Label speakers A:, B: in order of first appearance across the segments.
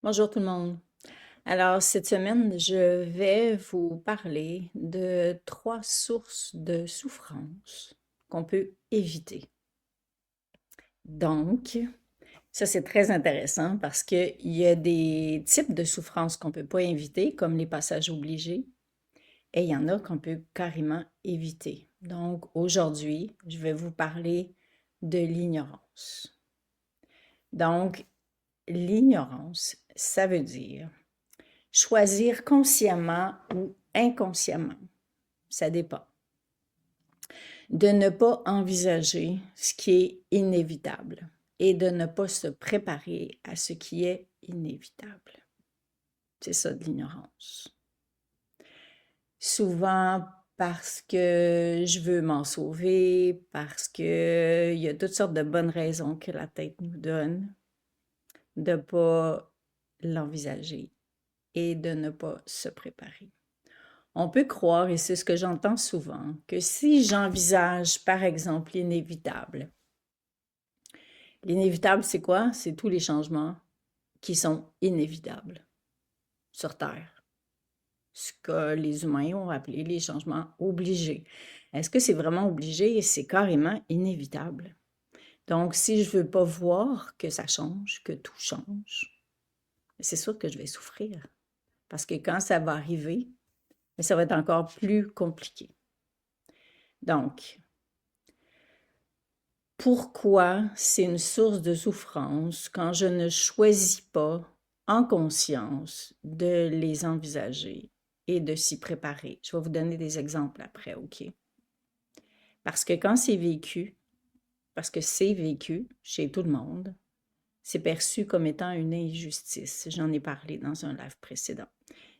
A: Bonjour tout le monde. Alors, cette semaine, je vais vous parler de 3 sources de souffrance qu'on peut éviter. Donc, ça, c'est très intéressant parce qu'il y a des types de souffrances qu'on ne peut pas éviter, comme les passages obligés, et il y en a qu'on peut carrément éviter. Donc, aujourd'hui, je vais vous parler de l'ignorance. Donc, l'ignorance, ça veut dire choisir consciemment ou inconsciemment, ça dépend, de ne pas envisager ce qui est inévitable et de ne pas se préparer à ce qui est inévitable. C'est ça de l'ignorance. Souvent parce que je veux m'en sauver, parce qu'il y a toutes sortes de bonnes raisons que la tête nous donne de ne pas l'envisager et de ne pas se préparer. On peut croire, et c'est ce que j'entends souvent, que si j'envisage, par exemple, l'inévitable, c'est quoi? C'est tous les changements qui sont inévitables sur Terre. Ce que les humains ont appelé les changements obligés. Est-ce que c'est vraiment obligé? C'est carrément inévitable. Donc, si je ne veux pas voir que ça change, que tout change, c'est sûr que je vais souffrir. Parce que quand ça va arriver, ça va être encore plus compliqué. Donc, pourquoi c'est une source de souffrance quand je ne choisis pas en conscience de les envisager et de s'y préparer? Je vais vous donner des exemples après, OK? Parce que quand c'est vécu, parce que c'est vécu chez tout le monde, c'est perçu comme étant une injustice. J'en ai parlé dans un live précédent.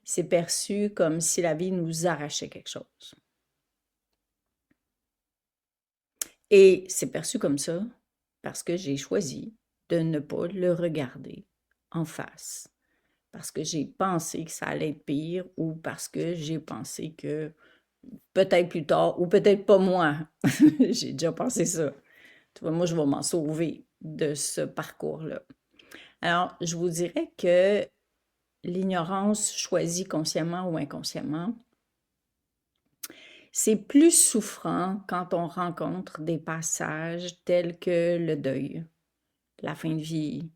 A: C'est perçu comme si la vie nous arrachait quelque chose. Et c'est perçu comme ça parce que j'ai choisi de ne pas le regarder en face. Parce que j'ai pensé que ça allait être pire ou parce que j'ai pensé que peut-être plus tard ou peut-être pas moi. J'ai déjà pensé ça. Tu vois, moi, je vais m'en sauver de ce parcours-là. Alors, je vous dirais que l'ignorance choisie consciemment ou inconsciemment, c'est plus souffrant quand on rencontre des passages tels que le deuil, la fin de vie,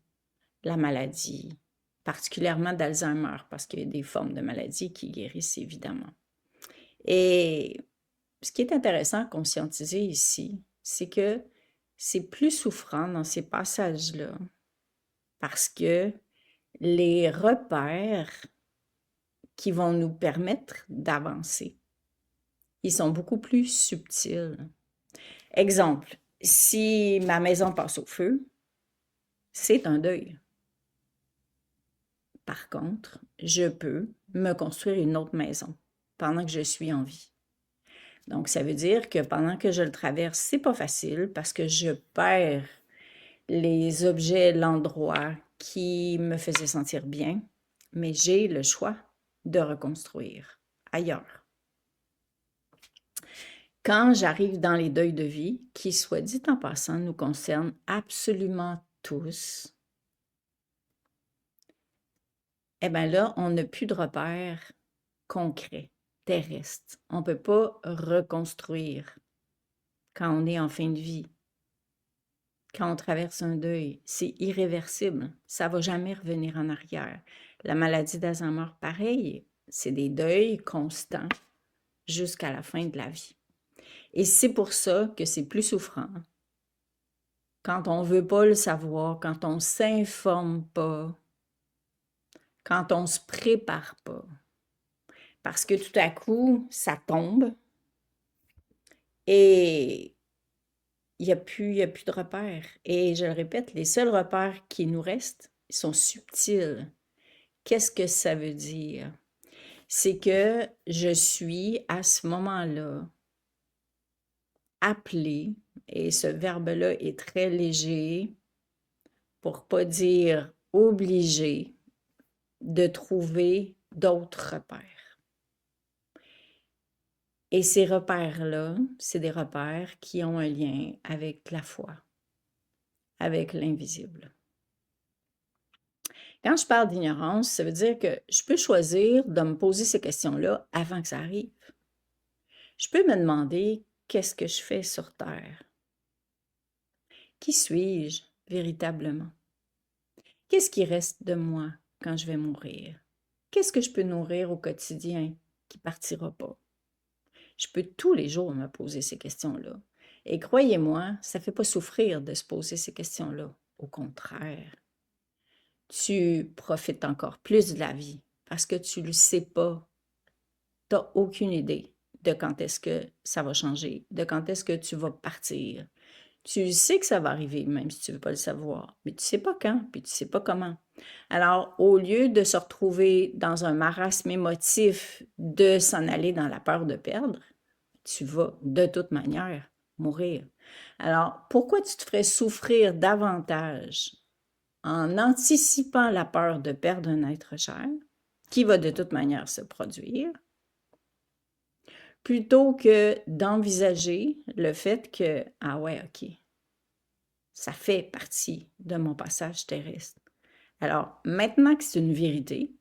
A: la maladie, particulièrement d'Alzheimer, parce qu'il y a des formes de maladie qui guérissent évidemment. Et ce qui est intéressant à conscientiser ici, c'est que c'est plus souffrant dans ces passages-là parce que les repères qui vont nous permettre d'avancer, ils sont beaucoup plus subtils. Exemple, si ma maison passe au feu, c'est un deuil. Par contre, je peux me construire une autre maison pendant que je suis en vie. Donc, ça veut dire que pendant que je le traverse, c'est pas facile parce que je perds les objets, l'endroit qui me faisait sentir bien, mais j'ai le choix de reconstruire ailleurs. Quand j'arrive dans les deuils de vie, qui, soit dit en passant, nous concernent absolument tous, eh bien là, on n'a plus de repères concrets, terrestres. On ne peut pas reconstruire quand on est en fin de vie, quand on traverse un deuil. C'est irréversible. Ça ne va jamais revenir en arrière. La maladie d'Alzheimer, pareil, c'est des deuils constants jusqu'à la fin de la vie. Et c'est pour ça que c'est plus souffrant quand on ne veut pas le savoir, quand on ne s'informe pas, quand on ne se prépare pas. Parce que tout à coup, ça tombe et il n'y a plus de repères. Et je le répète, les seuls repères qui nous restent sont subtils. Qu'est-ce que ça veut dire? C'est que je suis à ce moment-là appelée, et ce verbe-là est très léger, pour pas dire obligé, de trouver d'autres repères. Et ces repères-là, c'est des repères qui ont un lien avec la foi, avec l'invisible. Quand je parle d'ignorance, ça veut dire que je peux choisir de me poser ces questions-là avant que ça arrive. Je peux me demander qu'est-ce que je fais sur Terre? Qui suis-je véritablement? Qu'est-ce qui reste de moi quand je vais mourir? Qu'est-ce que je peux nourrir au quotidien qui partira pas? Je peux tous les jours me poser ces questions-là. Et croyez-moi, ça ne fait pas souffrir de se poser ces questions-là. Au contraire, tu profites encore plus de la vie parce que tu ne le sais pas. Tu n'as aucune idée de quand est-ce que ça va changer, de quand est-ce que tu vas partir. Tu sais que ça va arriver, même si tu ne veux pas le savoir, mais tu ne sais pas quand, puis tu ne sais pas comment. Alors, au lieu de se retrouver dans un marasme émotif, de s'en aller dans la peur de perdre, tu vas de toute manière mourir. Alors, pourquoi tu te ferais souffrir davantage en anticipant la peur de perdre un être cher, qui va de toute manière se produire, plutôt que d'envisager le fait que, ah ouais, OK, ça fait partie de mon passage terrestre. Alors, maintenant que c'est une vérité,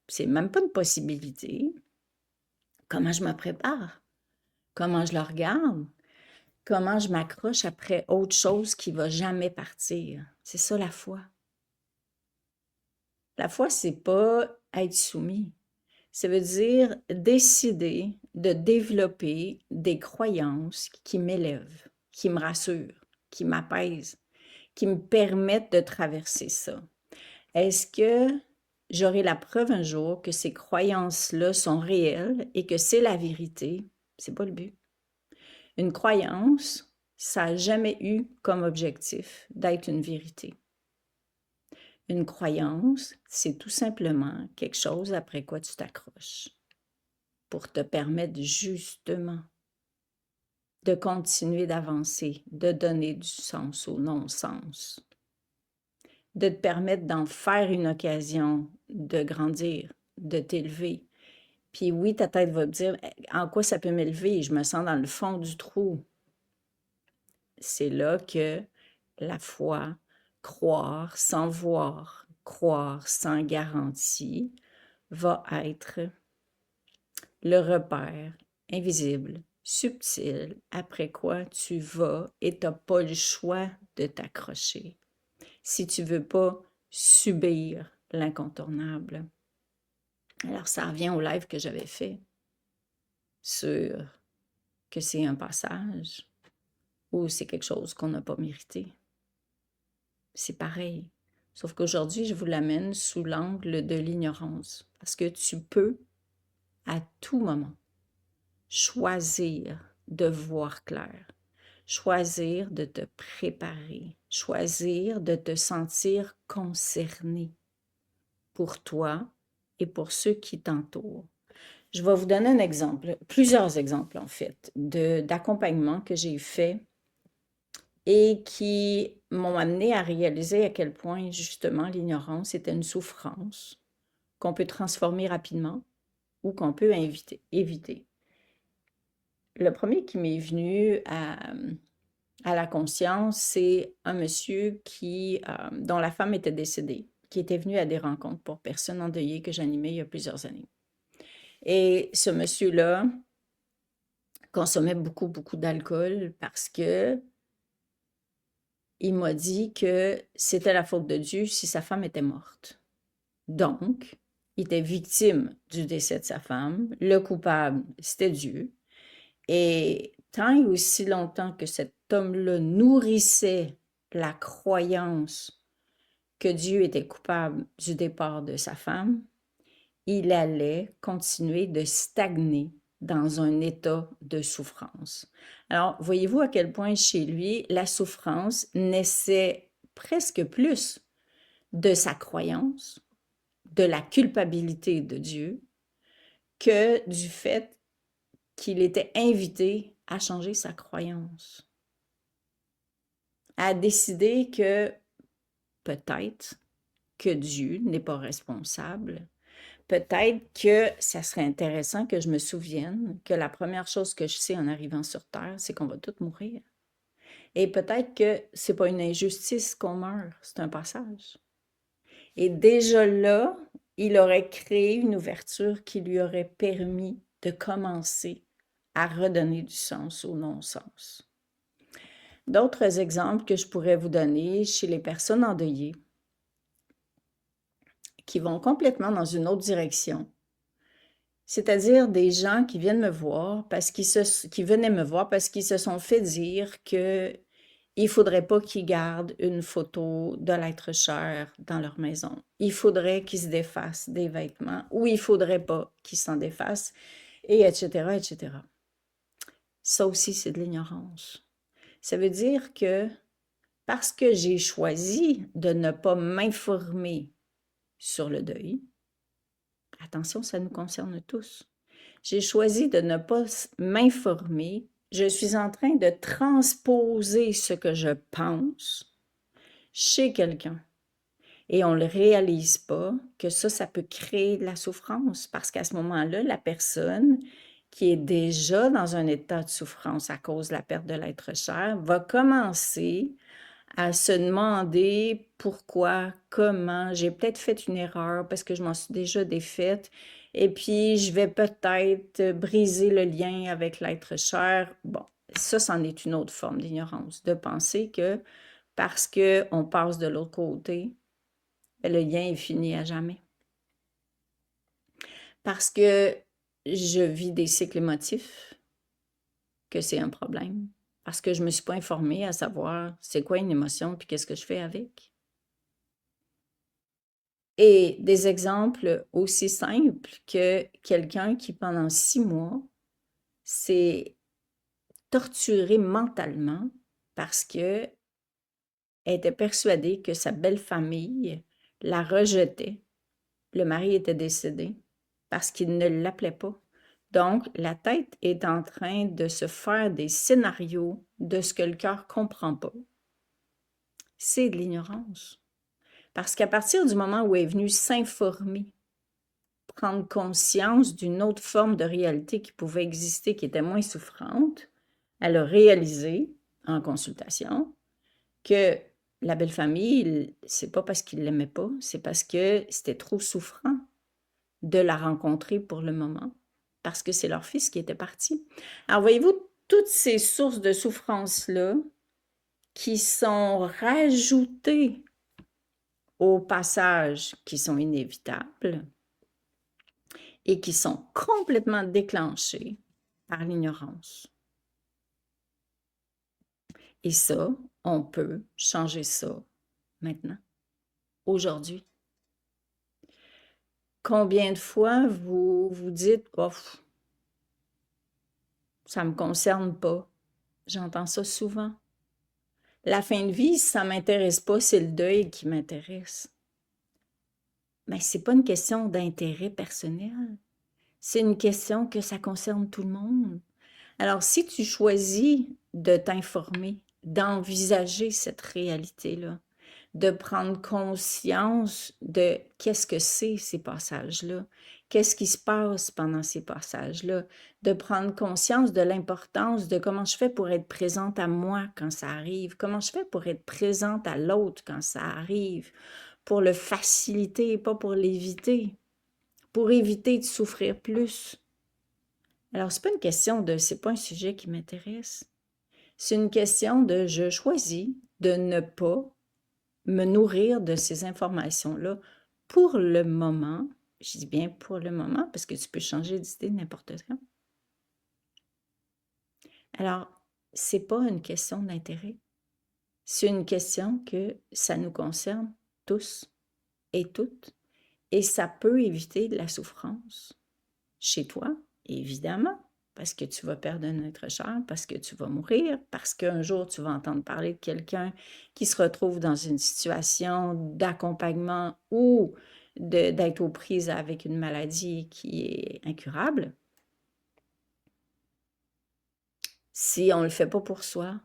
A: c'est même pas une possibilité, comment je me prépare? Comment je le regarde? Comment je m'accroche après autre chose qui va jamais partir? C'est ça la foi. La foi, c'est pas être soumis. Ça veut dire décider de développer des croyances qui m'élèvent, qui me rassurent, qui m'apaisent, qui me permettent de traverser ça. Est-ce que j'aurai la preuve un jour que ces croyances-là sont réelles et que c'est la vérité? C'est pas le but. Une croyance, ça n'a jamais eu comme objectif d'être une vérité. Une croyance, c'est tout simplement quelque chose après quoi tu t'accroches pour te permettre justement de continuer d'avancer, de donner du sens au non-sens, de te permettre d'en faire une occasion de grandir, de t'élever. Puis oui, ta tête va te dire, en quoi ça peut m'élever? Je me sens dans le fond du trou. C'est là que la foi, croire sans voir, croire sans garantie, va être le repère invisible, subtil, après quoi tu vas et tu n'as pas le choix de t'accrocher si tu ne veux pas subir l'incontournable. Alors, ça revient au live que j'avais fait sur que c'est un passage ou c'est quelque chose qu'on n'a pas mérité. C'est pareil. Sauf qu'aujourd'hui, je vous l'amène sous l'angle de l'ignorance. Parce que tu peux, à tout moment, choisir de voir clair, choisir de te préparer, choisir de te sentir concerné pour toi et pour ceux qui t'entourent. Je vais vous donner un exemple, plusieurs exemples en fait, d'accompagnement que j'ai fait et qui m'ont amené à réaliser à quel point justement l'ignorance était une souffrance qu'on peut transformer rapidement ou qu'on peut éviter. Le premier qui m'est venu à la conscience, c'est un monsieur dont la femme était décédée, qui était venu à des rencontres pour personnes endeuillées que j'animais il y a plusieurs années. Et ce monsieur-là consommait beaucoup, beaucoup d'alcool parce que il m'a dit que c'était la faute de Dieu si sa femme était morte. Donc, il était victime du décès de sa femme. Le coupable, c'était Dieu. Et tant et aussi longtemps que cet homme-là nourrissait la croyance que Dieu était coupable du départ de sa femme, il allait continuer de stagner dans un état de souffrance. Alors, voyez-vous à quel point chez lui, la souffrance naissait presque plus de sa croyance, de la culpabilité de Dieu, que du fait qu'il était invité à changer sa croyance, à décider que peut-être que Dieu n'est pas responsable. Peut-être que ça serait intéressant que je me souvienne que la première chose que je sais en arrivant sur Terre, c'est qu'on va tous mourir. Et peut-être que c'est pas une injustice qu'on meurt, c'est un passage. Et déjà là, il aurait créé une ouverture qui lui aurait permis de commencer à redonner du sens au non-sens. D'autres exemples que je pourrais vous donner chez les personnes endeuillées qui vont complètement dans une autre direction, c'est-à-dire des gens qui viennent me voir qui venaient me voir parce qu'ils se sont fait dire que il faudrait pas qu'ils gardent une photo de l'être cher dans leur maison. Il faudrait qu'ils se défassent des vêtements ou il faudrait pas qu'ils s'en défassent, et etc., etc. Ça aussi, c'est de l'ignorance. Ça veut dire que parce que j'ai choisi de ne pas m'informer sur le deuil, attention, ça nous concerne tous. J'ai choisi de ne pas m'informer. Je suis en train de transposer ce que je pense chez quelqu'un. Et on ne le réalise pas que ça peut créer de la souffrance parce qu'à ce moment-là, la personne qui est déjà dans un état de souffrance à cause de la perte de l'être cher va commencer à se demander pourquoi, comment, j'ai peut-être fait une erreur parce que je m'en suis déjà défaite et puis je vais peut-être briser le lien avec l'être cher. Bon, ça, c'en est une autre forme d'ignorance, de penser que parce qu'on passe de l'autre côté, le lien est fini à jamais. Parce que je vis des cycles émotifs, que c'est un problème. Parce que je ne me suis pas informée à savoir c'est quoi une émotion puis qu'est-ce que je fais avec. Et des exemples aussi simples que quelqu'un qui, pendant 6 mois, s'est torturé mentalement parce que elle était persuadée que sa belle-famille la rejetait. Le mari était décédé parce qu'il ne l'appelait pas. Donc, la tête est en train de se faire des scénarios de ce que le cœur ne comprend pas. C'est de l'ignorance. Parce qu'à partir du moment où elle est venue s'informer, prendre conscience d'une autre forme de réalité qui pouvait exister, qui était moins souffrante, elle a réalisé, en consultation, que la belle famille, c'est pas parce qu'il l'aimait pas, c'est parce que c'était trop souffrant de la rencontrer pour le moment, parce que c'est leur fils qui était parti. Alors, voyez-vous, toutes ces sources de souffrance-là qui sont rajoutées aux passages qui sont inévitables et qui sont complètement déclenchées par l'ignorance. Et ça, on peut changer ça maintenant, aujourd'hui. Combien de fois vous vous dites « Oh, ça ne me concerne pas ». J'entends ça souvent. La fin de vie, ça ne m'intéresse pas, c'est le deuil qui m'intéresse. Mais ce n'est pas une question d'intérêt personnel. C'est une question que ça concerne tout le monde. Alors, si tu choisis de t'informer, d'envisager cette réalité-là, de prendre conscience de qu'est-ce que c'est ces passages-là, qu'est-ce qui se passe pendant ces passages-là, de prendre conscience de l'importance de comment je fais pour être présente à moi quand ça arrive, comment je fais pour être présente à l'autre quand ça arrive, pour le faciliter, pas pour l'éviter, pour éviter de souffrir plus. Alors, c'est pas une question de c'est pas un sujet qui m'intéresse. C'est une question de je choisis de ne pas me nourrir de ces informations-là pour le moment. Je dis bien pour le moment parce que tu peux changer d'idée n'importe quand. Alors, c'est pas une question d'intérêt. C'est une question que ça nous concerne tous et toutes. Et ça peut éviter de la souffrance chez toi, évidemment, parce que tu vas perdre un être cher, parce que tu vas mourir, parce qu'un jour tu vas entendre parler de quelqu'un qui se retrouve dans une situation d'accompagnement ou d'être aux prises avec une maladie qui est incurable. Si on ne le fait pas pour soi,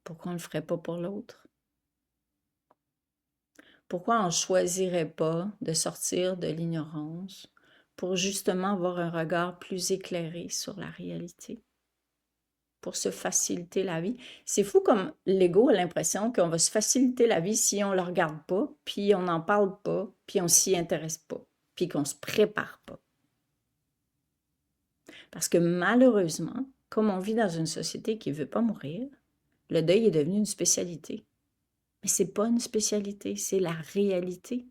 A: pourquoi on ne le ferait pas pour l'autre? Pourquoi on ne choisirait pas de sortir de l'ignorance pour justement avoir un regard plus éclairé sur la réalité? pour se faciliter la vie. C'est fou comme l'ego a l'impression qu'on va se faciliter la vie si on ne le regarde pas, puis on n'en parle pas, puis on s'y intéresse pas, puis qu'on ne se prépare pas. Parce que malheureusement, comme on vit dans une société qui ne veut pas mourir, le deuil est devenu une spécialité. Mais ce n'est pas une spécialité, c'est la réalité.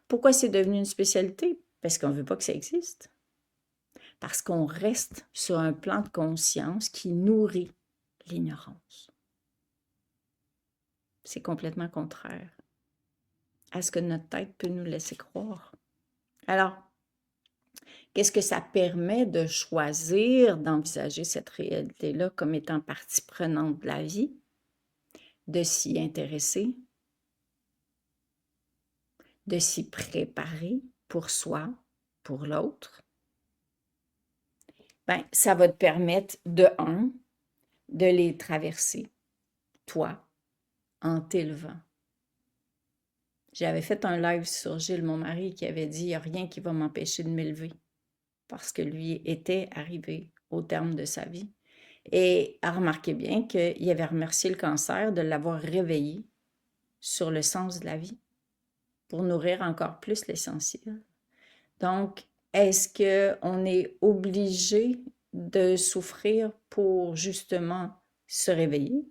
A: Pourquoi c'est devenu une spécialité? Parce qu'on ne veut pas que ça existe. Parce qu'on reste sur un plan de conscience qui nourrit l'ignorance. C'est complètement contraire à ce que notre tête peut nous laisser croire. Alors, qu'est-ce que ça permet de choisir d'envisager cette réalité-là comme étant partie prenante de la vie, de s'y intéresser, de s'y préparer pour soi, pour l'autre? Bien, ça va te permettre, de les traverser, toi, en t'élevant. J'avais fait un live sur Gilles, mon mari, qui avait dit « Il n'y a rien qui va m'empêcher de m'élever » parce que lui était arrivé au terme de sa vie. Et a remarqué bien qu'il avait remercié le cancer de l'avoir réveillé sur le sens de la vie pour nourrir encore plus l'essentiel. Donc, est-ce qu'on est obligé de souffrir pour justement se réveiller,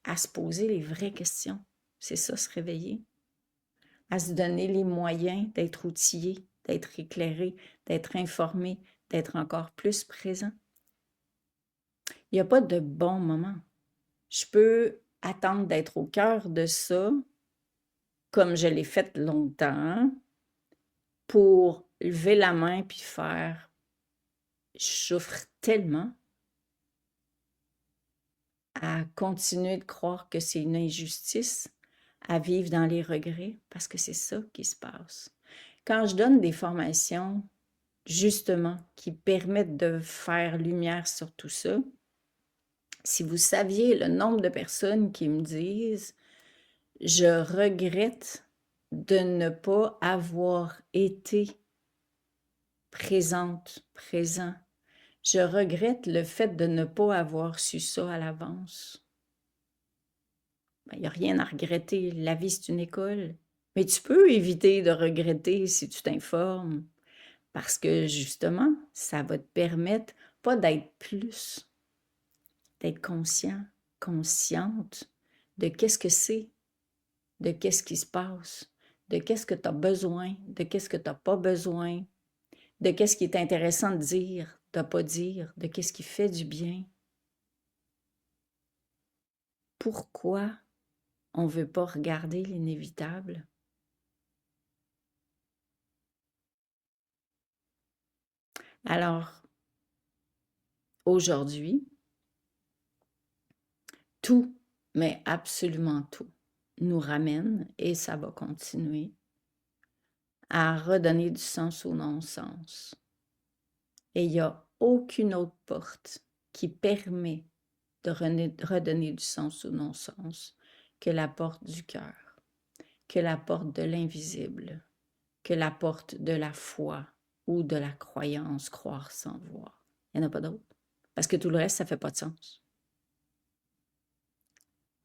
A: à se poser les vraies questions? C'est ça, se réveiller. À se donner les moyens d'être outillé, d'être éclairé, d'être informé, d'être encore plus présent. Il n'y a pas de bon moment. Je peux attendre d'être au cœur de ça, comme je l'ai fait longtemps, pour lever la main puis faire « je souffre tellement » à continuer de croire que c'est une injustice, à vivre dans les regrets, parce que c'est ça qui se passe. Quand je donne des formations, justement, qui permettent de faire lumière sur tout ça, si vous saviez le nombre de personnes qui me disent « Je regrette de ne pas avoir été présente, présent. Je regrette le fait de ne pas avoir su ça à l'avance. » Il n'y a rien à regretter. La vie, c'est une école. Mais tu peux éviter de regretter si tu t'informes. Parce que, justement, ça va te permettre pas d'être plus, d'être conscient, consciente de qu'est-ce que c'est, de qu'est-ce qui se passe, de qu'est-ce que tu as besoin, de qu'est-ce que tu n'as pas besoin, de qu'est-ce qui est intéressant de dire, de ne pas dire, de qu'est-ce qui fait du bien. Pourquoi on ne veut pas regarder l'inévitable? Alors, aujourd'hui, tout, mais absolument tout, nous ramène, et ça va continuer, à redonner du sens au non-sens. Et il n'y a aucune autre porte qui permet de redonner du sens au non-sens que la porte du cœur, que la porte de l'invisible, que la porte de la foi ou de la croyance, croire sans voir. Il n'y en a pas d'autre. Parce que tout le reste, ça ne fait pas de sens.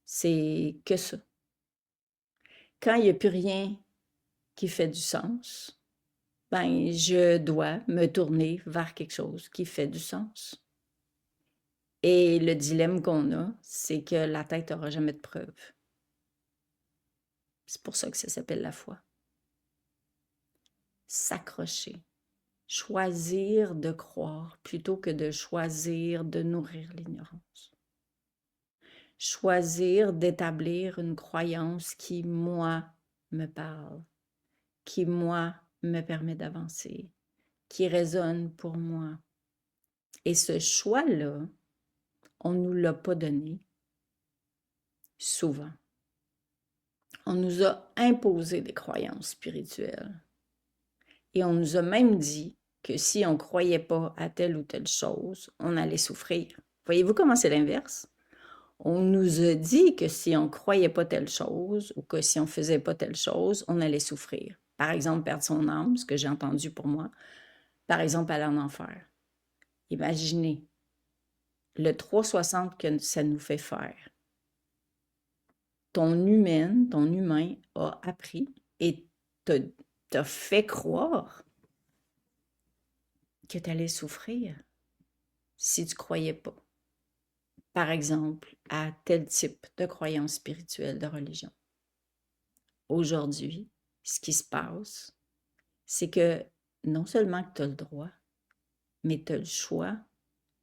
A: C'est que ça. Quand il n'y a plus rien qui fait du sens, ben, je dois me tourner vers quelque chose qui fait du sens. Et le dilemme qu'on a, c'est que la tête n'aura jamais de preuves. C'est pour ça que ça s'appelle la foi. S'accrocher. Choisir de croire plutôt que de choisir de nourrir l'ignorance. Choisir d'établir une croyance qui, moi, me parle, qui, moi, me permet d'avancer, qui résonne pour moi. Et ce choix-là, on ne nous l'a pas donné souvent. On nous a imposé des croyances spirituelles. Et on nous a même dit que si on ne croyait pas à telle ou telle chose, on allait souffrir. Voyez-vous comment c'est l'inverse? On nous a dit que si on ne croyait pas telle chose ou que si on ne faisait pas telle chose, on allait souffrir. Par exemple, perdre son âme, ce que j'ai entendu pour moi. Par exemple, aller en enfer. Imaginez le 360 que ça nous fait faire. Ton humain a appris et t'a fait croire que tu allais souffrir si tu croyais pas. Par exemple, à tel type de croyance spirituelle, de religion. Aujourd'hui, ce qui se passe, c'est que non seulement que tu as le droit, mais tu as le choix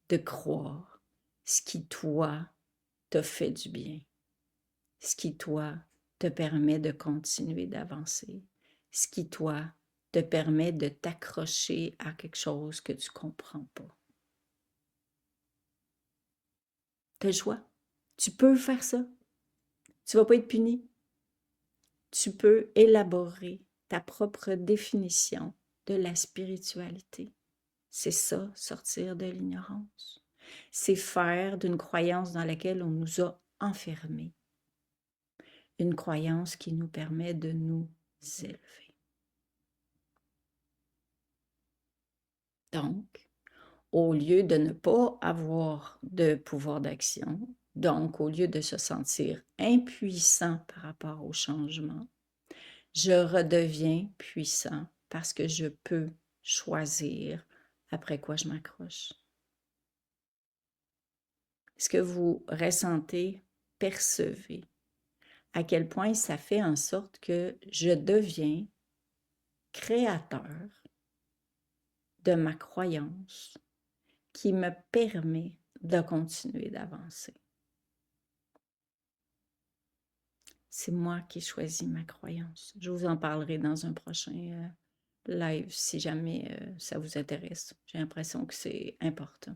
A: de croire ce qui, toi, te fait du bien, ce qui, toi, te permet de continuer d'avancer, ce qui, toi, te permet de t'accrocher à quelque chose que tu ne comprends pas. Tu as le choix. Tu peux faire ça. Tu ne vas pas être puni. Tu peux élaborer ta propre définition de la spiritualité. C'est ça, sortir de l'ignorance. C'est faire d'une croyance dans laquelle on nous a enfermés une croyance qui nous permet de nous élever. Donc, au lieu de ne pas avoir de pouvoir d'action, donc au lieu de se sentir impuissant par rapport au changement, je redeviens puissant parce que je peux choisir après quoi je m'accroche. Est-ce que vous ressentez, percevez à quel point ça fait en sorte que je deviens créateur de ma croyance qui me permet de continuer d'avancer? C'est moi qui choisis ma croyance. Je vous en parlerai dans un prochain live si jamais ça vous intéresse. J'ai l'impression que c'est important.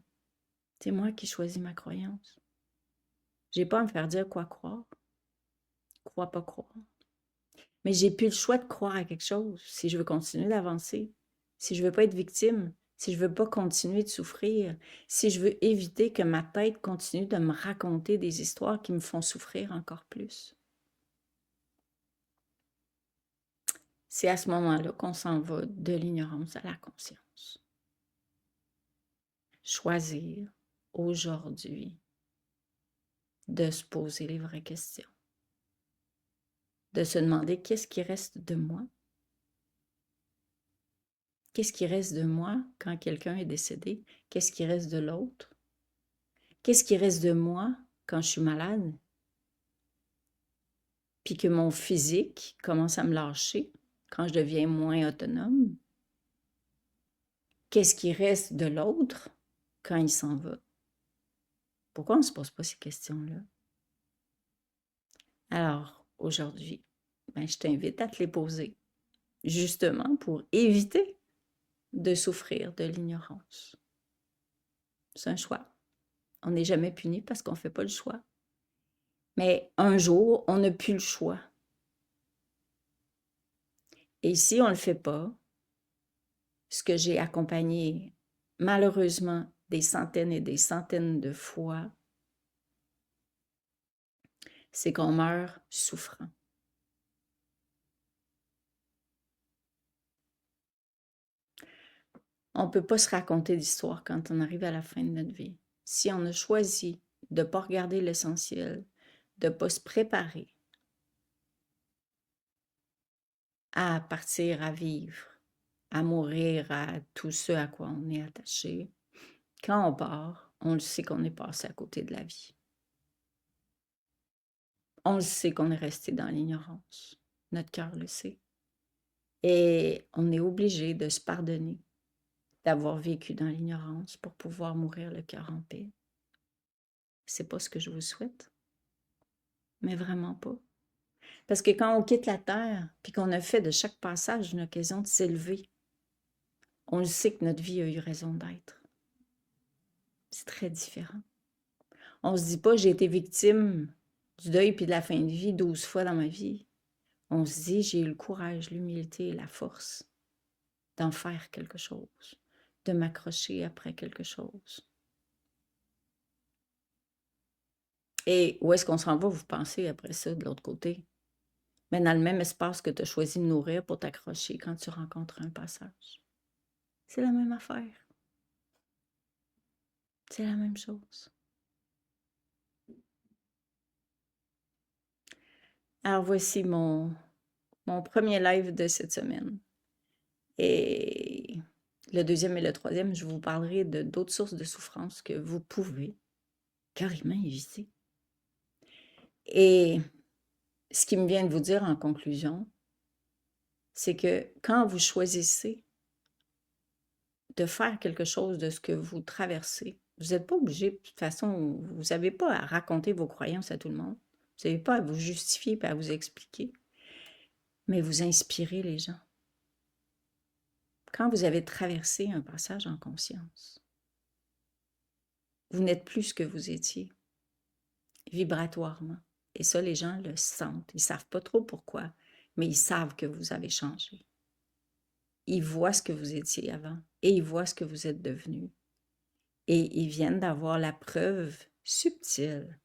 A: C'est moi qui choisis ma croyance. J'ai pas à me faire dire quoi croire, quoi pas croire. Mais j'ai plus le choix de croire à quelque chose si je veux continuer d'avancer, si je veux pas être victime, si je veux pas continuer de souffrir, si je veux éviter que ma tête continue de me raconter des histoires qui me font souffrir encore plus. C'est à ce moment-là qu'on s'en va de l'ignorance à la conscience. Choisir aujourd'hui de se poser les vraies questions, de se demander qu'est-ce qui reste de moi. Qu'est-ce qui reste de moi quand quelqu'un est décédé? Qu'est-ce qui reste de l'autre? Qu'est-ce qui reste de moi quand je suis malade? Puis que mon physique commence à me lâcher quand je deviens moins autonome? Qu'est-ce qui reste de l'autre quand il s'en va? Pourquoi on ne se pose pas ces questions-là? Alors, aujourd'hui, je t'invite à te les poser, justement pour éviter de souffrir de l'ignorance. C'est un choix. On n'est jamais puni parce qu'on ne fait pas le choix. Mais un jour, on n'a plus le choix. Et si on ne le fait pas, ce que j'ai accompagné malheureusement des centaines et des centaines de fois, c'est qu'on meurt souffrant. On ne peut pas se raconter d'histoire quand on arrive à la fin de notre vie. Si on a choisi de ne pas regarder l'essentiel, de ne pas se préparer à partir à vivre, à mourir, à tout ce à quoi on est attaché, quand on part, on le sait qu'on est passé à côté de la vie. On le sait qu'on est resté dans l'ignorance. Notre cœur le sait. Et on est obligé de se pardonner d'avoir vécu dans l'ignorance pour pouvoir mourir le cœur en paix. C'est pas ce que je vous souhaite, mais vraiment pas. Parce que quand on quitte la terre, puis qu'on a fait de chaque passage une occasion de s'élever, on le sait que notre vie a eu raison d'être. C'est très différent. On se dit pas, j'ai été victime du deuil puis de la fin de vie 12 fois dans ma vie. On se dit, j'ai eu le courage, l'humilité et la force d'en faire quelque chose, de m'accrocher après quelque chose. Et où est-ce qu'on s'en va, vous pensez, après ça, de l'autre côté? Mais dans le même espace que tu as choisi de nourrir pour t'accrocher quand tu rencontres un passage. C'est la même affaire. C'est la même chose. Alors voici mon premier live de cette semaine. Et le deuxième et le troisième, je vous parlerai de d'autres sources de souffrance que vous pouvez carrément éviter. Et ce qui me vient de vous dire en conclusion, c'est que quand vous choisissez de faire quelque chose de ce que vous traversez, vous n'êtes pas obligé, de toute façon, vous n'avez pas à raconter vos croyances à tout le monde. Vous n'avez pas à vous justifier et à vous expliquer. Mais vous inspirez les gens. Quand vous avez traversé un passage en conscience, vous n'êtes plus ce que vous étiez, vibratoirement. Et ça, les gens le sentent. Ils ne savent pas trop pourquoi, mais ils savent que vous avez changé. Ils voient ce que vous étiez avant et ils voient ce que vous êtes devenu. Et ils viennent d'avoir la preuve subtile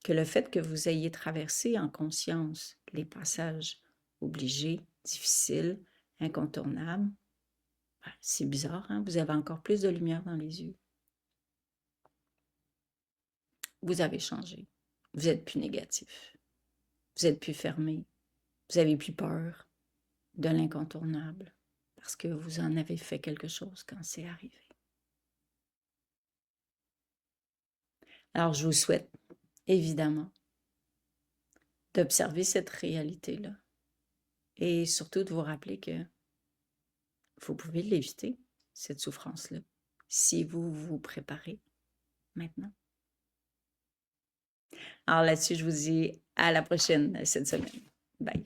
A: que le fait que vous ayez traversé en conscience les passages obligés, difficiles, incontournables, c'est bizarre, hein? Vous avez encore plus de lumière dans les yeux. Vous avez changé. Vous n'êtes plus négatif. Vous n'êtes plus fermé. Vous n'avez plus peur de l'incontournable parce que vous en avez fait quelque chose quand c'est arrivé. Alors, je vous souhaite, évidemment, d'observer cette réalité-là et surtout de vous rappeler que vous pouvez l'éviter, cette souffrance-là, si vous vous préparez maintenant. Alors là-dessus, je vous dis à la prochaine cette semaine. Bye.